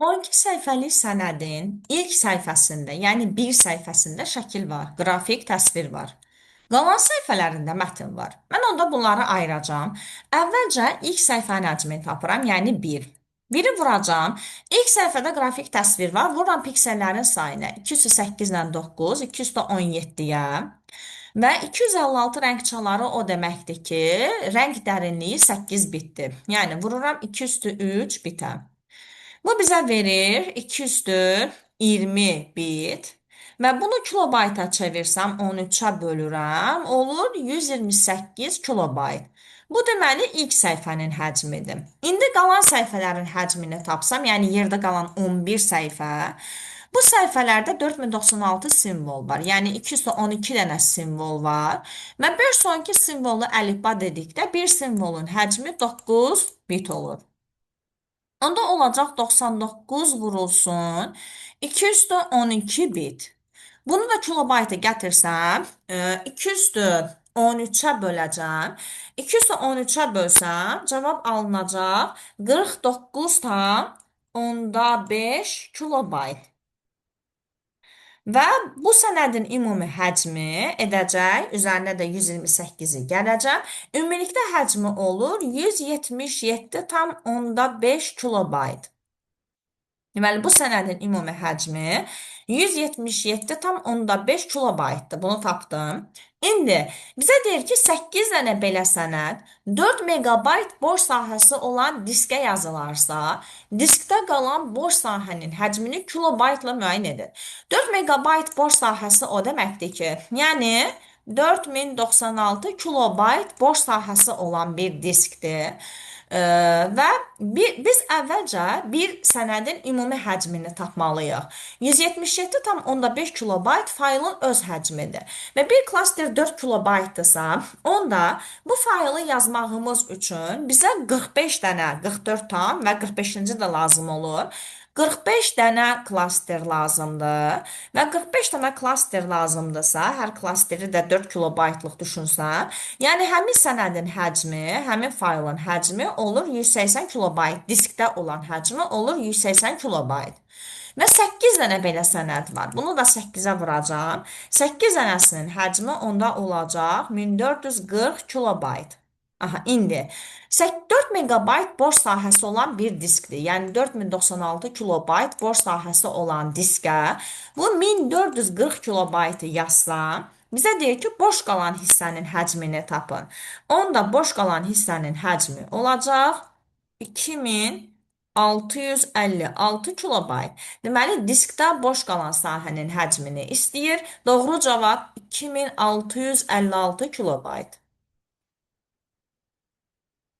12 səhifəlik sənədin ilk səhifəsində, yəni bir səhifəsində şəkil var, qrafik təsvir var. Qalan səhifələrində mətn var. Mən onda bunları ayıracağam. Əvvəlcə ilk səhifənin həcmini tapıram, yəni 1. 1-i vuracağam. İlk səhifədə qrafik təsvir var. Vururam piksellərin sayına. 208 ilə 9, 217-yə. Və 256 rəng çaları o deməkdir ki, rəng dərinliyi 8 bitdir. Yəni vururam 2 üstü 3 bitə. Bu bizə verir 2 üstü 20 bit. Və bunu kilobayta çevirsəm 13-ə bölürəm, olur 128 kilobayt. Bu deməli ilk səhifənin həcmidir. İndi qalan səhifələrin həcmini tapsam, yəni yerdə qalan 11 səhifə, bu səhifələrdə 4096 simvol var. Yəni 212 dənə simvol var. Və bir sonki simvolu əlifba dedikdə bir simvolun həcmi 9 bit olur. Onda olacaq 99 vurulsun 2 üstü 12 bit. Bunu da kilobayta gətirsəm, 2 üstü 13-ə böləcəm. 2 üstü 13-ə bölsəm, cavab alınacaq 49 tam onda 5 kilobayt. Və bu sənədin ümumi həcmi edəcək, üzərinə də 128-i gələcəm. Ümumilikdə həcmi olur 177,5 kilobayt. Deməli, bu sənədin ümumi həcmi 177,5 kilobaytdır. Bunu tapdım. İndi bizə deyir ki, 8 dənə belə sənəd 4 megabayt boş sahəsi olan diskə yazılarsa, diskdə qalan boş sahənin həcmini kilobaytla müəyyən edir. 4 megabayt boş sahəsi o deməkdir ki, yəni 4096 kilobayt boş sahəsi olan bir diskdir. Və biz əvvəlcə bir sənədin ümumi həcmini tapmalıyıq. 177,5 kilobayt faylın öz həcmidir. Və bir klaster 4 kilobaytdırsa, onda bu faylı yazmağımız üçün bizə 45 dənə, 44 tam və 45-ci də lazım olur. 45 dənə klaster lazımdır və 45 dənə klaster lazımdırsa, hər klasteri də 4 kilobaytlıq düşünsən, yəni həmin sənədin həcmi, həmin faylın həcmi olur 180 kilobayt, diskdə olan həcmi olur 180 kilobayt. Və 8 dənə belə sənəd var. Bunu da 8-ə vuracağam. 8 dənəsinin həcmi onda olacaq 1440 kilobayt. Aha, indi 4 megabayt boş sahəsi olan bir diskdir. Yəni 4096 kilobayt boş sahəsi olan diskə bu 1440 kilobaytı yazsam, bizə deyir ki, boş qalan hissənin həcmini tapın. Onda boş qalan hissənin həcmi olacaq 2656 kilobayt. Deməli, diskdə boş qalan sahənin həcmini istəyir. Doğru cavab 2656 kilobayt.